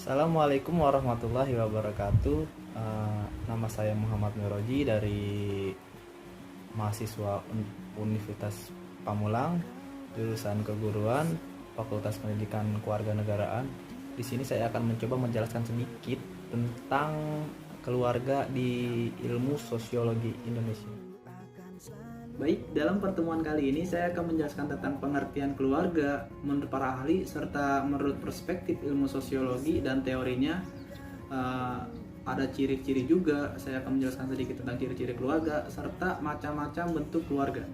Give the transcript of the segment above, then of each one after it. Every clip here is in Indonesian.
Assalamualaikum warahmatullahi wabarakatuh. Nama saya Muhammad Miroji dari mahasiswa Universitas Pamulang, jurusan Keguruan, Fakultas Pendidikan Kewarganegaraan. Di sini saya akan mencoba menjelaskan sedikit tentang keluarga di ilmu sosiologi Indonesia. Baik, dalam pertemuan kali ini saya akan menjelaskan tentang pengertian keluarga menurut para ahli serta menurut perspektif ilmu sosiologi dan teorinya. Ada ciri-ciri juga, saya akan menjelaskan sedikit tentang ciri-ciri keluarga serta macam-macam bentuk keluarga.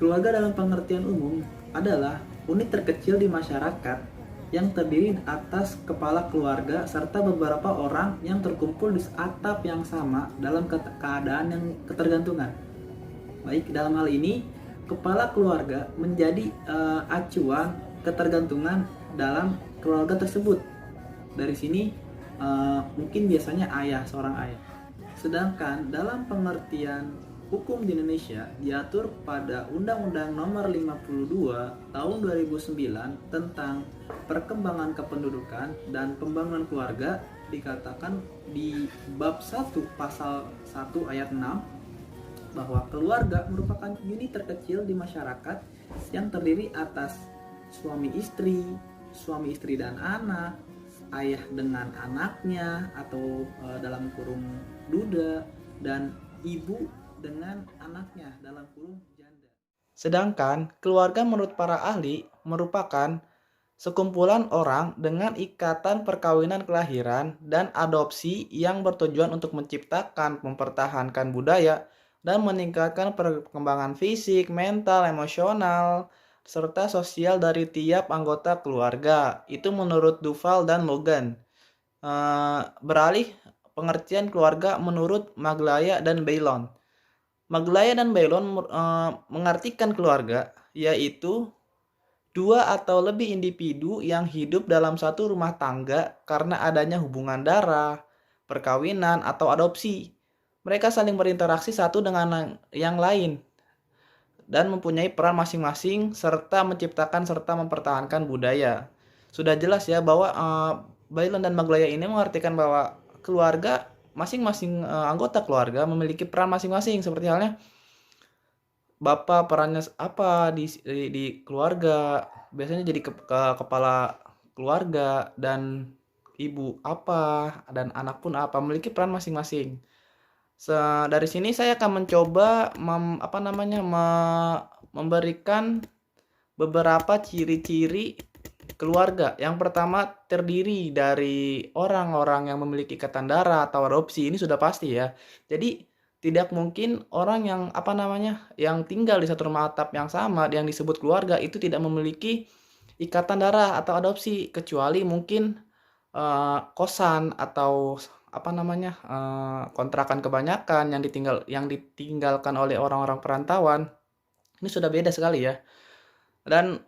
Keluarga dalam pengertian umum adalah unit terkecil di masyarakat yang terdiri atas kepala keluarga serta beberapa orang yang terkumpul di atap yang sama dalam keadaan yang ketergantungan. Baik, dalam hal ini kepala keluarga menjadi acuan ketergantungan dalam keluarga tersebut. Dari sini mungkin biasanya ayah, seorang ayah. Sedangkan dalam pengertian hukum di Indonesia diatur pada Undang-Undang Nomor 52 Tahun 2009 tentang perkembangan kependudukan dan pembangunan keluarga, dikatakan di bab 1 pasal 1 ayat 6 bahwa keluarga merupakan unit terkecil di masyarakat yang terdiri atas suami istri dan anak, ayah dengan anaknya atau dalam kurung duda, dan ibu dengan anaknya dalam kurung janda. Sedangkan keluarga menurut para ahli merupakan sekumpulan orang dengan ikatan perkawinan kelahiran dan adopsi yang bertujuan untuk menciptakan, mempertahankan budaya, dan meningkatkan perkembangan fisik, mental, emosional, serta sosial dari tiap anggota keluarga. Itu menurut Duval dan Logan. Beralih pengertian keluarga menurut Maglaya dan Bailon. Maglaya dan Bailon mengartikan keluarga yaitu dua atau lebih individu yang hidup dalam satu rumah tangga karena adanya hubungan darah, perkawinan, atau adopsi. Mereka saling berinteraksi satu dengan yang lain dan mempunyai peran masing-masing serta menciptakan serta mempertahankan budaya. Sudah jelas ya bahwa Bailon dan Maglaya ini mengartikan bahwa keluarga, masing-masing anggota keluarga memiliki peran masing-masing, seperti halnya bapak perannya apa di keluarga, biasanya jadi kepala keluarga, dan ibu apa, dan anak pun apa, memiliki peran masing-masing. Dari sini saya akan mencoba memberikan beberapa ciri-ciri keluarga. Yang pertama, terdiri dari orang-orang yang memiliki ikatan darah atau adopsi. Ini sudah pasti ya. Jadi tidak mungkin orang yang tinggal di satu rumah atap yang sama yang disebut keluarga itu tidak memiliki ikatan darah atau adopsi, kecuali mungkin kosan atau kontrakan kebanyakan yang ditinggalkan oleh orang-orang perantauan. Ini sudah beda sekali ya. Dan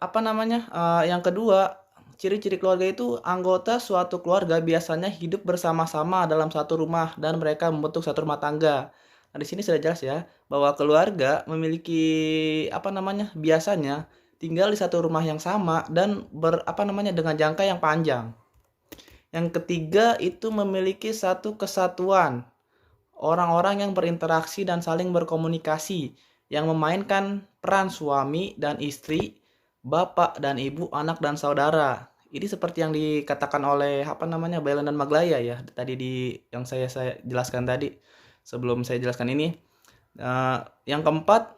yang kedua, ciri-ciri keluarga itu anggota suatu keluarga biasanya hidup bersama-sama dalam satu rumah dan mereka membentuk satu rumah tangga. Nah, di sini sudah jelas ya bahwa keluarga memiliki biasanya tinggal di satu rumah yang sama dan dengan jangka yang panjang. Yang ketiga itu memiliki satu kesatuan, orang-orang yang berinteraksi dan saling berkomunikasi, yang memainkan peran suami dan istri, bapak dan ibu, anak dan saudara. Ini seperti yang dikatakan oleh Bailon dan Maglaya ya, tadi yang saya jelaskan tadi sebelum saya jelaskan ini. Yang keempat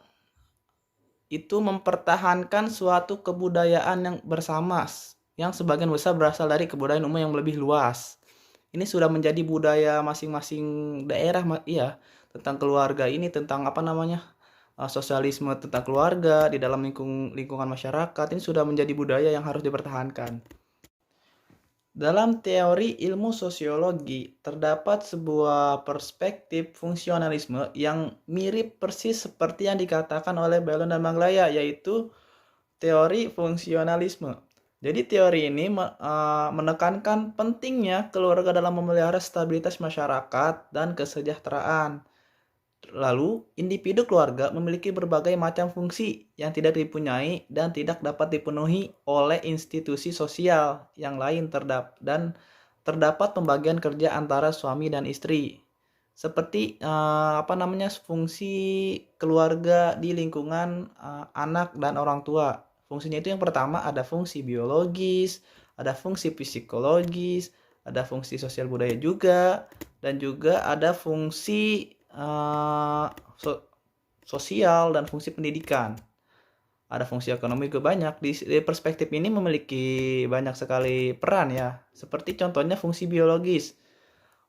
itu mempertahankan suatu kebudayaan yang bersama, yang sebagian besar berasal dari kebudayaan umum yang lebih luas. Ini sudah menjadi budaya masing-masing daerah ya, tentang keluarga ini, tentang sosialisme tentang keluarga di dalam lingkungan masyarakat. Ini sudah menjadi budaya yang harus dipertahankan. Dalam teori ilmu sosiologi terdapat sebuah perspektif fungsionalisme yang mirip persis seperti yang dikatakan oleh Bailon dan Maglaya, yaitu teori fungsionalisme. Jadi teori ini menekankan pentingnya keluarga dalam memelihara stabilitas masyarakat dan kesejahteraan. Lalu, individu keluarga memiliki berbagai macam fungsi yang tidak dipunyai dan tidak dapat dipenuhi oleh institusi sosial yang lain dan terdapat pembagian kerja antara suami dan istri. Seperti fungsi keluarga di lingkungan anak dan orang tua. Fungsinya itu yang pertama ada fungsi biologis, ada fungsi psikologis, ada fungsi sosial budaya juga, dan juga ada fungsi sosial dan fungsi pendidikan. Ada fungsi ekonomi juga banyak. Di perspektif ini memiliki banyak sekali peran ya. Seperti contohnya fungsi biologis.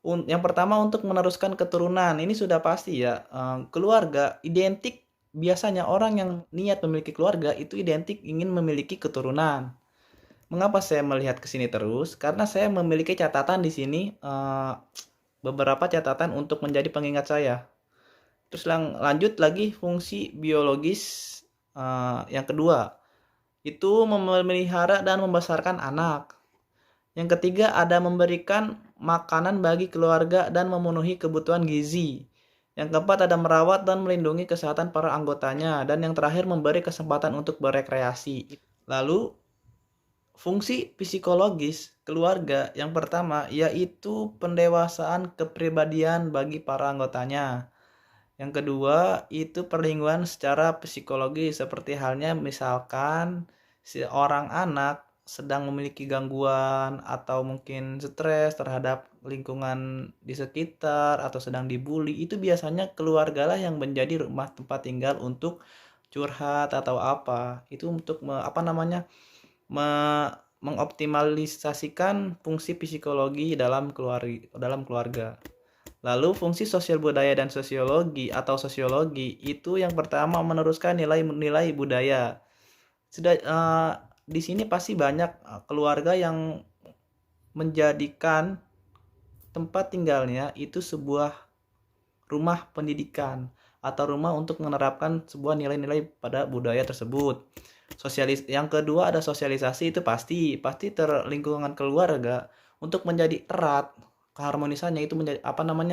Yang pertama untuk meneruskan keturunan. Ini sudah pasti ya. Keluarga identik, biasanya orang yang niat memiliki keluarga itu identik ingin memiliki keturunan. Mengapa saya melihat ke sini terus? Karena saya memiliki catatan di sini, beberapa catatan untuk menjadi pengingat saya. Terus lanjut lagi fungsi biologis. Yang kedua itu memelihara dan membesarkan anak. Yang ketiga ada memberikan makanan bagi keluarga dan memenuhi kebutuhan gizi. Yang keempat ada merawat dan melindungi kesehatan para anggotanya. Dan yang terakhir memberi kesempatan untuk berekreasi. Lalu fungsi psikologis keluarga yang pertama yaitu pendewasaan kepribadian bagi para anggotanya. Yang kedua itu perlindungan secara psikologi, seperti halnya misalkan seorang anak sedang memiliki gangguan atau mungkin stres terhadap lingkungan di sekitar atau sedang dibully, itu biasanya keluarga lah yang menjadi rumah tempat tinggal untuk curhat atau apa. Itu untuk mengoptimalisasikan fungsi psikologi dalam keluarga. Lalu fungsi sosial budaya dan sosiologi atau sosiologi itu yang pertama meneruskan nilai-nilai budaya. Di sini pasti banyak keluarga yang menjadikan tempat tinggalnya itu sebuah rumah pendidikan atau rumah untuk menerapkan sebuah nilai-nilai pada budaya tersebut. Yang kedua ada sosialisasi, itu pasti terlingkungan keluarga untuk menjadi erat. Keharmonisannya itu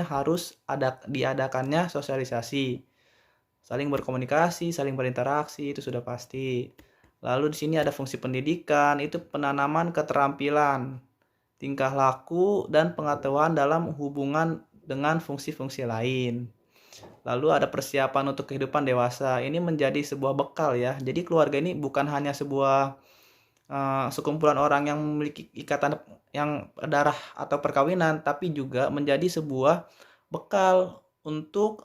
harus diadakannya sosialisasi, saling berkomunikasi, saling berinteraksi, itu sudah pasti. Lalu di sini ada fungsi pendidikan, itu penanaman keterampilan, tingkah laku dan pengetahuan dalam hubungan dengan fungsi-fungsi lain. Lalu ada persiapan untuk kehidupan dewasa, ini menjadi sebuah bekal ya. Jadi keluarga ini bukan hanya sebuah sekumpulan orang yang memiliki ikatan yang darah atau perkawinan, tapi juga menjadi sebuah bekal untuk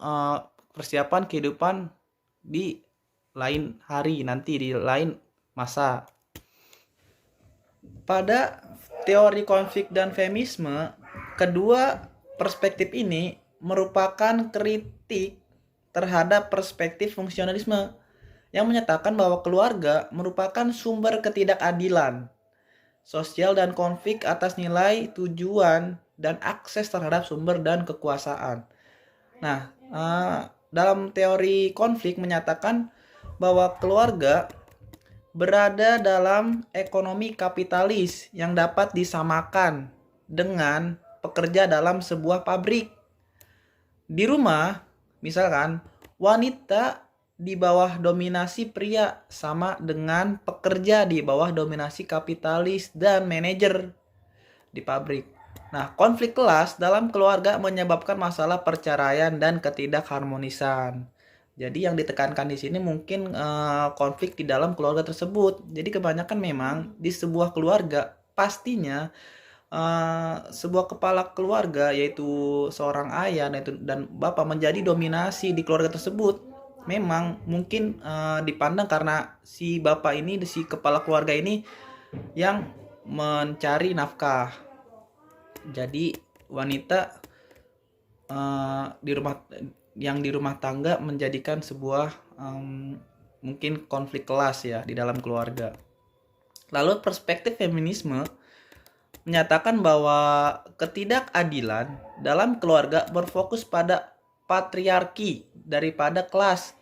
persiapan kehidupan di lain hari nanti, di lain masa. Pada teori konflik dan feminisme, kedua perspektif ini merupakan kritik terhadap perspektif fungsionalisme yang menyatakan bahwa keluarga merupakan sumber ketidakadilan sosial dan konflik atas nilai, tujuan, dan akses terhadap sumber dan kekuasaan. Nah, dalam teori konflik menyatakan bahwa keluarga berada dalam ekonomi kapitalis yang dapat disamakan dengan pekerja dalam sebuah pabrik. Di rumah, misalkan wanita di bawah dominasi pria sama dengan pekerja di bawah dominasi kapitalis dan manajer di pabrik. Nah, konflik kelas dalam keluarga menyebabkan masalah perceraian dan ketidakharmonisan. Jadi yang ditekankan di sini mungkin konflik di dalam keluarga tersebut. Jadi kebanyakan memang di sebuah keluarga pastinya sebuah kepala keluarga yaitu seorang ayah dan bapak menjadi dominasi di keluarga tersebut. Memang mungkin dipandang karena si bapak ini, si kepala keluarga ini yang mencari nafkah. Jadi wanita di rumah tangga menjadikan sebuah mungkin konflik kelas ya di dalam keluarga. Lalu perspektif feminisme menyatakan bahwa ketidakadilan dalam keluarga berfokus pada patriarki daripada kelas.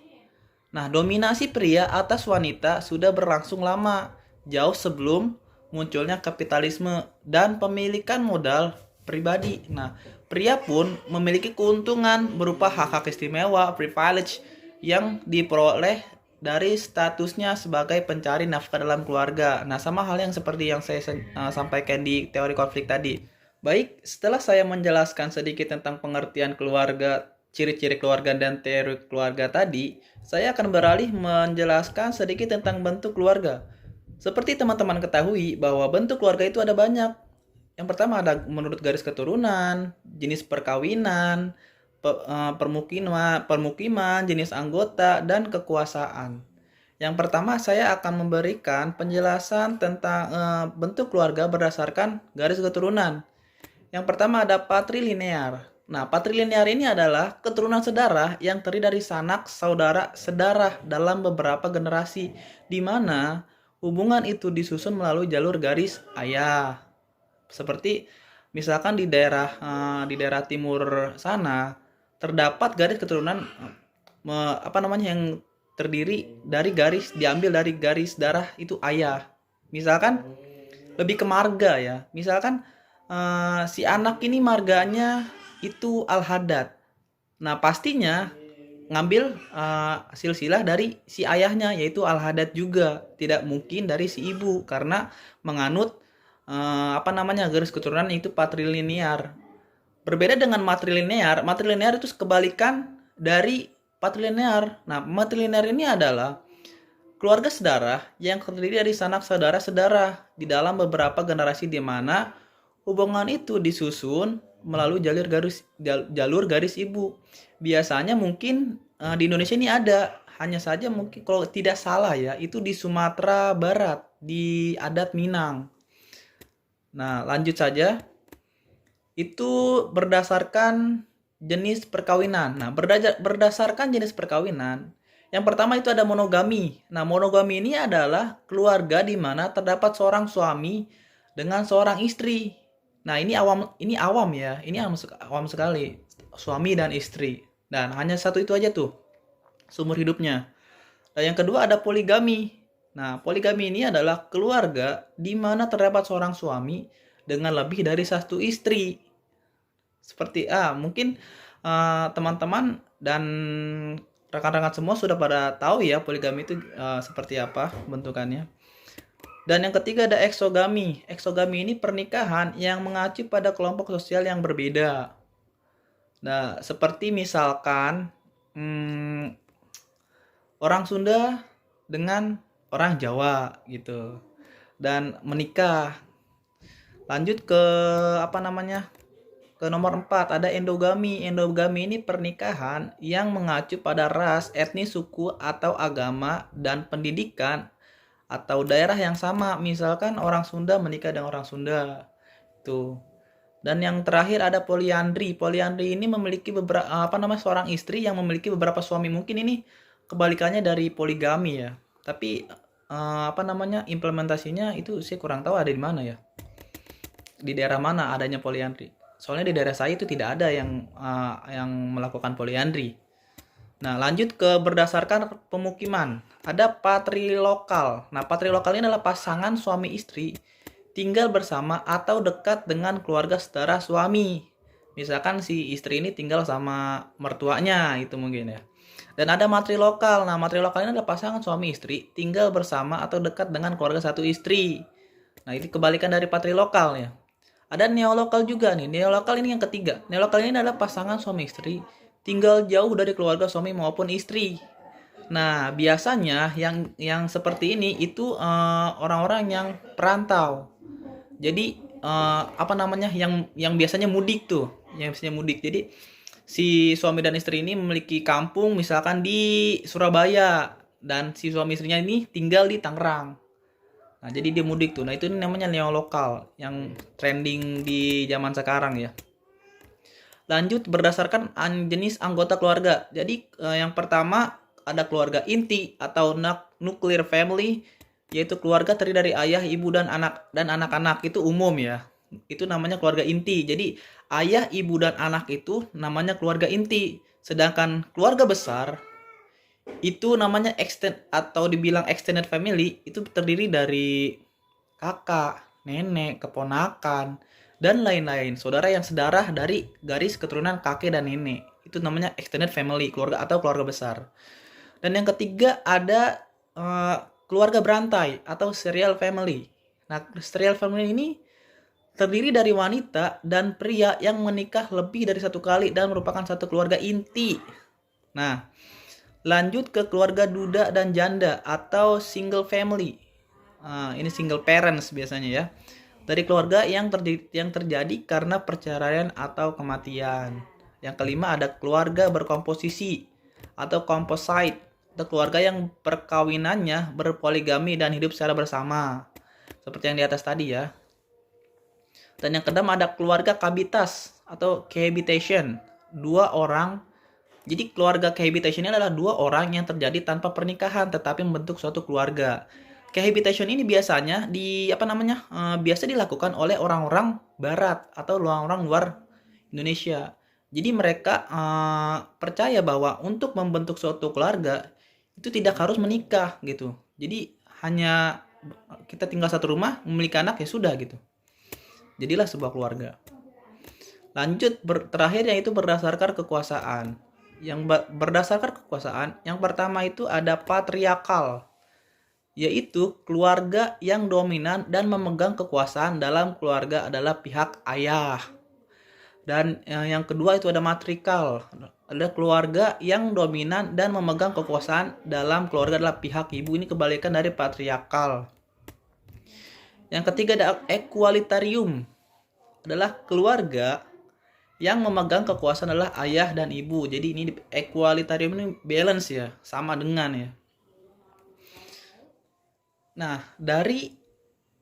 Nah, dominasi pria atas wanita sudah berlangsung lama, jauh sebelum munculnya kapitalisme dan pemilikan modal pribadi. Nah, pria pun memiliki keuntungan berupa hak-hak istimewa, privilege yang diperoleh dari statusnya sebagai pencari nafkah dalam keluarga. Nah, sama hal yang seperti yang saya sampaikan di teori konflik tadi. Baik, setelah saya menjelaskan sedikit tentang pengertian keluarga, ciri-ciri keluarga dan teori keluarga tadi, saya akan beralih menjelaskan sedikit tentang bentuk keluarga. Seperti teman-teman ketahui bahwa bentuk keluarga itu ada banyak. Yang pertama ada menurut garis keturunan, jenis perkawinan, permukiman, jenis anggota, dan kekuasaan. Yang pertama saya akan memberikan penjelasan tentang bentuk keluarga berdasarkan garis keturunan. Yang pertama ada patrilinear. Nah, patrilinear ini adalah keturunan sedarah yang terdiri dari sanak saudara sedarah dalam beberapa generasi, di mana hubungan itu disusun melalui jalur garis ayah. Seperti misalkan di daerah timur sana terdapat garis keturunan yang terdiri dari diambil dari garis darah itu ayah. Misalkan lebih ke marga ya. Misalkan si anak ini marganya itu Al-Haddad. Nah, pastinya ngambil silsilah dari si ayahnya yaitu Al-Haddad juga. Tidak mungkin dari si ibu karena menganut garis keturunan itu patrilinear. Berbeda dengan matrilinear, matrilinear itu kebalikan dari patrilinear. Nah, matrilinear ini adalah keluarga sedarah yang terdiri dari sanak saudara-saudara di dalam beberapa generasi di mana hubungan itu disusun melalui jalur garis ibu. Biasanya mungkin di Indonesia ini ada, hanya saja mungkin kalau tidak salah ya, itu di Sumatera Barat, di adat Minang. Nah, lanjut saja. Itu berdasarkan jenis perkawinan. Nah, berdasarkan jenis perkawinan, yang pertama itu ada monogami. Nah, monogami ini adalah keluarga di mana terdapat seorang suami dengan seorang istri. Nah, ini awam ya. Ini awam sekali. Suami dan istri. Dan hanya satu itu aja tuh seumur hidupnya. Dan yang kedua ada poligami. Nah, poligami ini adalah keluarga di mana terdapat seorang suami dengan lebih dari satu istri. Seperti mungkin teman-teman dan rekan-rekan semua sudah pada tahu ya poligami itu seperti apa bentukannya. Dan yang ketiga ada eksogami. Eksogami ini pernikahan yang mengacu pada kelompok sosial yang berbeda. Nah, seperti misalkan orang Sunda dengan orang Jawa gitu. Dan menikah. Lanjut ke ke nomor 4 ada endogami. Endogami ini pernikahan yang mengacu pada ras, etnis, suku, atau agama dan pendidikan atau daerah yang sama. Misalkan orang Sunda menikah dengan orang Sunda. Tuh. Dan yang terakhir ada poliandri. Poliandri ini memiliki seorang istri yang memiliki beberapa suami. Mungkin ini kebalikannya dari poligami ya. Tapi implementasinya itu saya kurang tahu ada di mana ya. Di daerah mana adanya poliandri. Soalnya di daerah saya itu tidak ada yang melakukan poliandri. Nah, lanjut ke berdasarkan pemukiman. Ada patrilokal. Nah, patrilokal ini adalah pasangan suami istri tinggal bersama atau dekat dengan keluarga saudara suami. Misalkan si istri ini tinggal sama mertuanya, itu mungkin ya. Dan ada matrilokal. Nah, matrilokal ini adalah pasangan suami istri tinggal bersama atau dekat dengan keluarga satu istri. Nah, ini kebalikan dari patrilokal ya. Ada neolokal juga nih. Neolokal ini yang ketiga. Neolokal ini adalah pasangan suami istri tinggal jauh dari keluarga suami maupun istri. Nah, biasanya yang seperti ini itu orang-orang yang perantau. Jadi yang biasanya mudik tuh, yang biasanya mudik. Jadi si suami dan istri ini memiliki kampung misalkan di Surabaya dan si suami istrinya ini tinggal di Tangerang. Nah, jadi dia mudik tuh. Nah, itu namanya neolokal yang trending di zaman sekarang ya. Lanjut berdasarkan jenis anggota keluarga. Jadi yang pertama ada keluarga inti atau nuclear family, yaitu keluarga terdiri dari ayah, ibu dan anak-anak. Itu umum ya. Itu namanya keluarga inti. Jadi ayah, ibu dan anak itu namanya keluarga inti. Sedangkan keluarga besar itu namanya atau dibilang extended family, itu terdiri dari kakak, nenek, keponakan, dan lain-lain. Saudara yang sedarah dari garis keturunan kakek dan nenek. Itu namanya extended family, keluarga atau keluarga besar. Dan yang ketiga ada keluarga berantai atau serial family. Nah, serial family ini terdiri dari wanita dan pria yang menikah lebih dari satu kali dan merupakan satu keluarga inti. Nah, lanjut ke keluarga duda dan janda atau single family. Ini single parents biasanya ya. Dari keluarga yang terjadi karena perceraian atau kematian. Yang kelima ada keluarga berkomposisi atau composite, atau keluarga yang perkawinannya berpoligami dan hidup secara bersama. Seperti yang di atas tadi ya. Dan yang keenam ada keluarga kabitas atau cohabitation. Dua orang. Jadi keluarga cohabitation ini adalah dua orang yang terjadi tanpa pernikahan tetapi membentuk suatu keluarga. Cohabitation ini biasanya biasa dilakukan oleh orang-orang barat atau orang-orang luar Indonesia. Jadi mereka percaya bahwa untuk membentuk suatu keluarga itu tidak harus menikah gitu. Jadi hanya kita tinggal satu rumah, memiliki anak ya sudah gitu. Jadilah sebuah keluarga. Lanjut terakhir yaitu berdasarkan kekuasaan. Yang berdasarkan kekuasaan, yang pertama itu ada patriarkal, yaitu keluarga yang dominan dan memegang kekuasaan dalam keluarga adalah pihak ayah. Dan yang kedua itu ada matrikal, ada keluarga yang dominan dan memegang kekuasaan dalam keluarga adalah pihak ibu. Ini kebalikan dari patriarkal. Yang ketiga ada equalitarium, adalah keluarga yang memegang kekuasaan adalah ayah dan ibu. Jadi ini equalitarium ini balance ya, sama dengan ya. Nah, dari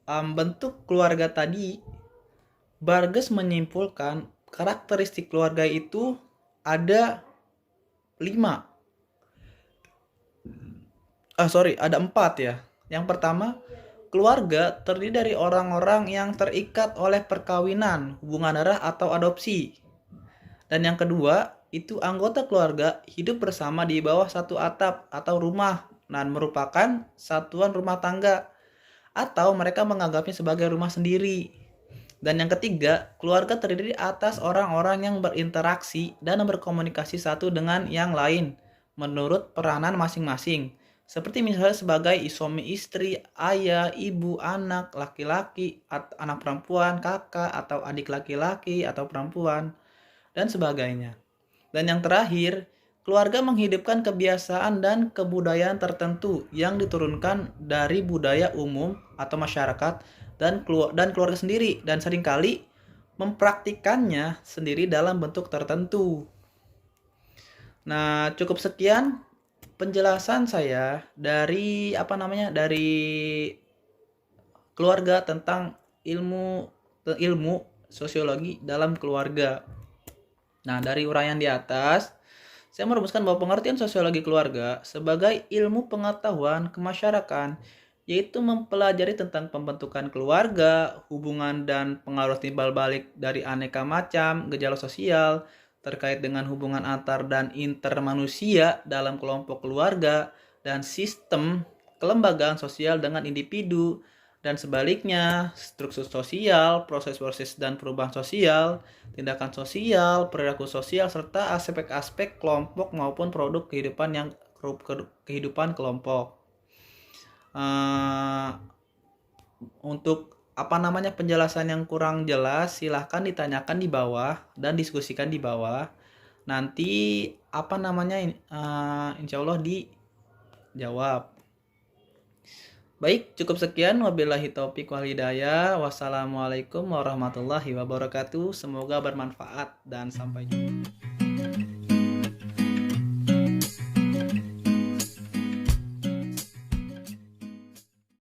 bentuk keluarga tadi, Barges menyimpulkan karakteristik keluarga itu ada 5. Ada 4 ya. Yang pertama, keluarga terdiri dari orang-orang yang terikat oleh perkawinan, hubungan darah atau adopsi. Dan yang kedua, itu anggota keluarga hidup bersama di bawah satu atap atau rumah dan merupakan satuan rumah tangga atau mereka menganggapnya sebagai rumah sendiri. Dan yang ketiga, keluarga terdiri atas orang-orang yang berinteraksi dan berkomunikasi satu dengan yang lain menurut peranan masing-masing. Seperti misalnya sebagai suami istri, ayah, ibu, anak, laki-laki, anak perempuan, kakak, atau adik laki-laki atau perempuan, dan sebagainya. Dan yang terakhir, keluarga menghidupkan kebiasaan dan kebudayaan tertentu yang diturunkan dari budaya umum atau masyarakat dan keluarga sendiri, dan seringkali mempraktikannya sendiri dalam bentuk tertentu. Nah, cukup sekian penjelasan saya dari keluarga tentang ilmu sosiologi dalam keluarga. Nah, dari uraian di atas, saya merumuskan bahwa pengertian sosiologi keluarga sebagai ilmu pengetahuan kemasyarakatan, yaitu mempelajari tentang pembentukan keluarga, hubungan dan pengaruh timbal balik dari aneka macam gejala sosial, terkait dengan hubungan antar dan intermanusia dalam kelompok keluarga, dan sistem kelembagaan sosial dengan individu, dan sebaliknya, struktur sosial, proses-proses dan perubahan sosial, tindakan sosial, perilaku sosial, serta aspek-aspek kelompok maupun produk kehidupan kelompok. Untuk penjelasan yang kurang jelas silahkan ditanyakan di bawah dan diskusikan di bawah. Nanti insya Allah dijawab. Baik, cukup sekian. Wabillahi taufiq wal hidayah. Wassalamualaikum warahmatullahi wabarakatuh. Semoga bermanfaat dan sampai jumpa.